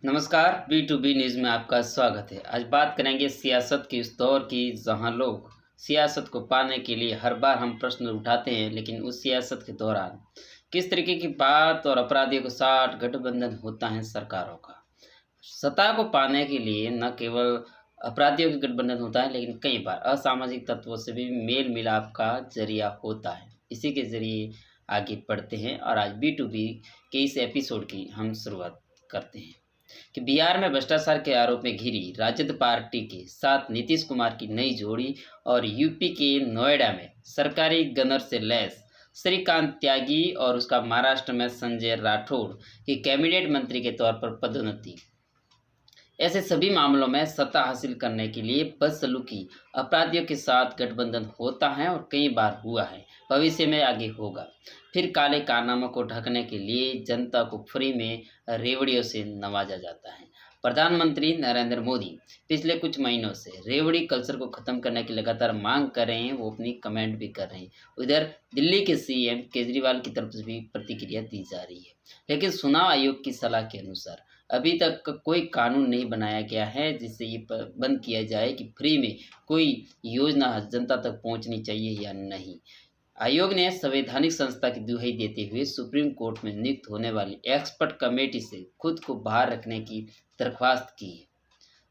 नमस्कार, B to be news में आपका स्वागत है। आज बात करेंगे सियासत की उस दौर की जहां लोग सियासत को पाने के लिए हर बार हम प्रश्न उठाते हैं, लेकिन उस सियासत के दौरान किस तरीके की बात और अपराधियों के साथ गठबंधन होता है सरकारों का। सत्ता को पाने के लिए न केवल अपराधियों के गठबंधन होता है, लेकिन कई बार असामाजिक तत्वों से भी मेल मिलाप का जरिया होता है। इसी के ज़रिए आगे बढ़ते हैं और आज बी टू बी के इस एपिसोड की हम शुरुआत करते हैं कि बिहार में भ्रष्टाचार के आरोप में घिरी राजद पार्टी के साथ नीतीश कुमार की नई जोड़ी और यूपी के नोएडा में सरकारी गनर से लैस श्रीकांत त्यागी और उसका महाराष्ट्र में संजय राठौड़ की कैबिनेट मंत्री के तौर पर पदोन्नति। ऐसे सभी मामलों में सत्ता हासिल करने के लिए बदसलूकी अपराधियों के साथ गठबंधन होता है और कई बार हुआ है, भविष्य में आगे होगा। फिर काले कारनामों को ढकने के लिए जनता को फ्री में रेवड़ियों से नवाजा जाता है। प्रधानमंत्री नरेंद्र मोदी पिछले कुछ महीनों से रेवड़ी कल्चर को खत्म करने की लगातार मांग कर रहे हैं, वो अपनी कमेंट भी कर रहे हैं। उधर दिल्ली के सीएम केजरीवाल की तरफ से भी प्रतिक्रिया दी जा रही है, लेकिन चुनाव आयोग की सलाह के अनुसार अभी तक कोई कानून नहीं बनाया गया है जिससे ये बंद किया जाए कि फ्री में कोई योजना जनता तक पहुंचनी चाहिए या नहीं। आयोग ने संवैधानिक संस्था की दुहाई देते हुए सुप्रीम कोर्ट में नियुक्त होने वाली एक्सपर्ट कमेटी से खुद को बाहर रखने की दरख्वास्त की है।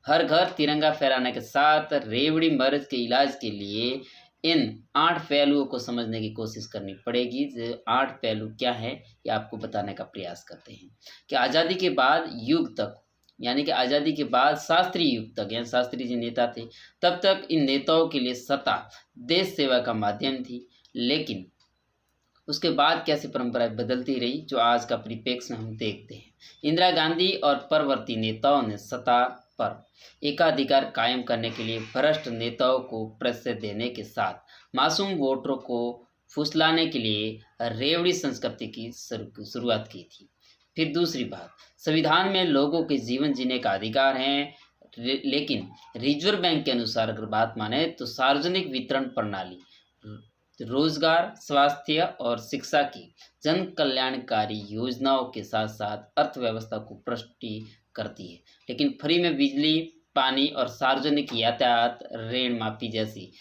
हर घर तिरंगा फहराने के साथ रेवड़ी मर्ज के इलाज के लिए इन 8 पहलुओं को समझने की कोशिश करनी पड़ेगी। जो 8 पहलू क्या है ये आपको बताने का प्रयास करते हैं कि आज़ादी के बाद युग तक, यानी कि आज़ादी के बाद शास्त्री युग तक, यानी शास्त्री जी नेता थे, तब तक इन नेताओं के लिए सत्ता देश सेवा का माध्यम थी। लेकिन उसके बाद कैसे परंपराएं बदलती रही, जो आज का परिप्रेक्ष्य हम देखते हैं। इंदिरा गांधी और परवर्ती नेताओं ने सत्ता पर एकाधिकार कायम करने के लिए भ्रष्ट नेताओं को प्रेशर देने के साथ मासूम वोटरों को फुसलाने के लिए रेवड़ी संस्कृति की शुरुआत की थी। फिर दूसरी बात, संविधान में लोगों के जीवन जीने का अधिकार है, लेकिन रिजर्व बैंक के अनुसार अगर बात माने तो सार्वजनिक वितरण प्रणाली रोजगार, स्वास्थ्य और शिक्षा की जन कल्याणकारी योजनाओं के साथ साथ अर्थव्यवस्था को पुष्टि करती है। लेकिन फ्री में बिजली, पानी और सार्वजनिक यातायात, ऋण माफी जैसी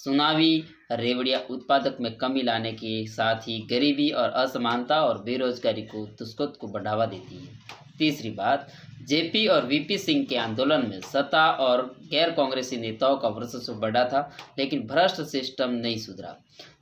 चुनावी रेवड़ियां उत्पादक में कमी लाने के साथ ही गरीबी और असमानता और बेरोजगारी को दुष्कृत को बढ़ावा देती है। तीसरी बात, जेपी और वीपी सिंह के आंदोलन में सत्ता और गैर कांग्रेसी नेताओं का वर्चस्व बढ़ा था, लेकिन भ्रष्ट सिस्टम नहीं सुधरा।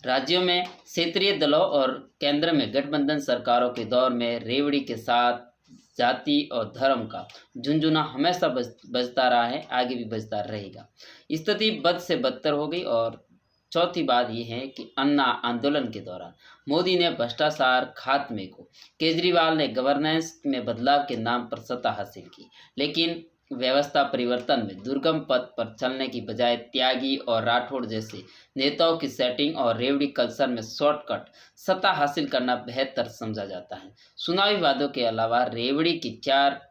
राज्यों में क्षेत्रीय दलों और केंद्र में गठबंधन सरकारों के दौर में रेवड़ी के साथ जाति और धर्म का झुंझुना हमेशा बजता रहा है, आगे भी बजता रहेगा। स्थिति बद से बदतर हो गई। और चौथी बात यह है कि अन्ना आंदोलन के दौरान मोदी ने भ्रष्टाचार खात्मे को, केजरीवाल ने गवर्नेंस में बदलाव के नाम पर सत्ता हासिल की, लेकिन व्यवस्था परिवर्तन में दुर्गम पथ पर चलने की बजाय त्यागी और राठौड़ जैसे नेताओं की सेटिंग और रेवड़ी कल्चर में शॉर्टकट सत्ता हासिल करना बेहतर समझा जाता है। चुनावी वादों के अलावा रेवड़ी के 4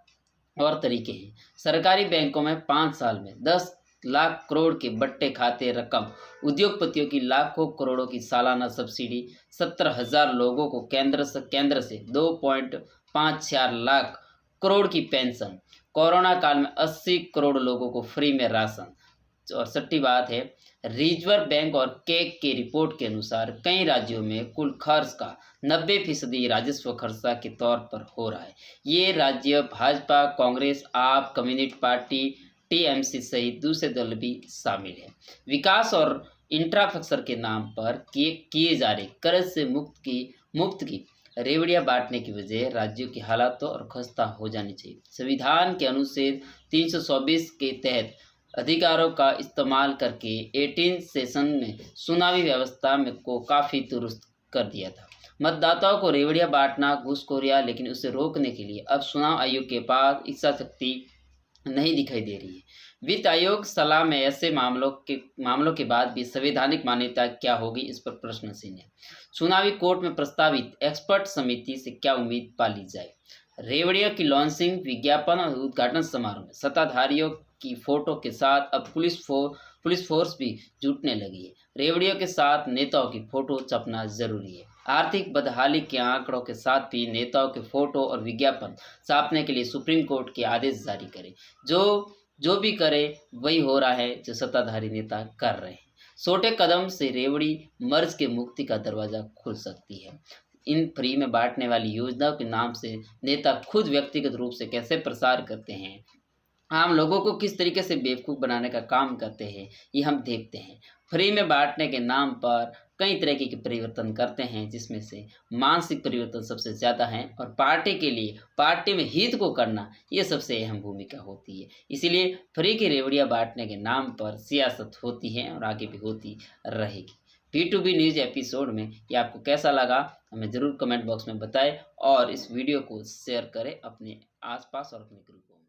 और तरीके हैं। सरकारी बैंकों में 5 साल में 10 लाख करोड़ के बट्टे खाते रकम, उद्योगपतियों की लाखों करोड़ों की सालाना सब्सिडी, 70,000 लोगों को केंद्र से 2.54 लाख करोड़ की पेंशन, कोरोना काल में 80 करोड़ लोगों को फ्री में राशन। और छठी बात है, रिजर्व बैंक और केक की रिपोर्ट के अनुसार कई राज्यों में कुल खर्च का 90% राजस्व खर्चा के तौर पर हो रहा है। ये राज्य भाजपा, कांग्रेस, आप, कम्युनिस्ट पार्टी, टीएमसी सहित दूसरे दल भी शामिल है। विकास और इंफ्रास्ट्रक्चर के नाम पर किए जा रहे कर्ज से मुफ्त की रेवड़ियां बांटने की वजह राज्यों की हालात और खस्ता हो जानी चाहिए। संविधान के अनुच्छेद 324 के तहत अधिकारों का इस्तेमाल करके 18 सेशन में चुनावी व्यवस्था में को काफ़ी दुरुस्त कर दिया था। मतदाताओं को रेवड़ियां बांटना घूसखोरियां, लेकिन उसे रोकने के लिए अब चुनाव आयोग के पास इच्छा शक्ति नहीं दिखाई दे रही है। वित्त आयोग सलाह में ऐसे मामलों के बाद भी संवैधानिक मान्यता क्या होगी, इस पर प्रश्न चिन्ह है। चुनावी कोर्ट में प्रस्तावित एक्सपर्ट समिति से क्या उम्मीद पाली जाए। रेवड़ियों की लॉन्चिंग, विज्ञापन और उद्घाटन समारोह में सत्ताधारियों की फोटो के साथ अब पुलिस फोर्स भी जुटने लगी है। रेवड़ियों के साथ नेताओं की फोटो छपना जरूरी है। आर्थिक बदहाली के आंकड़ों के साथ भी नेताओं के फोटो और विज्ञापन छापने के लिए सुप्रीम कोर्ट के आदेश जारी करे। जो जो भी करे वही हो रहा है जो सत्ताधारी नेता कर रहे हैं। छोटे कदम से रेवड़ी मर्ज के मुक्ति का दरवाजा खुल सकती है। इन फ्री में बांटने वाली योजनाओं के नाम से नेता खुद व्यक्तिगत रूप से कैसे प्रसार करते हैं, आम लोगों को किस तरीके से बेवकूफ़ बनाने का काम करते हैं, ये हम देखते हैं। फ्री में बांटने के नाम पर कई तरीके के परिवर्तन करते हैं, जिसमें से मानसिक परिवर्तन सबसे ज़्यादा है और पार्टी के लिए पार्टी में हित को करना ये सबसे अहम भूमिका होती है। इसीलिए फ्री की रेवड़ियाँ बांटने के नाम पर सियासत होती है और आगे भी होती रहेगी। B2B न्यूज़ एपिसोड में ये आपको कैसा लगा हमें ज़रूर कमेंट बॉक्स में बताएं और इस वीडियो को शेयर करें अपने आसपास और अपने ग्रुप को।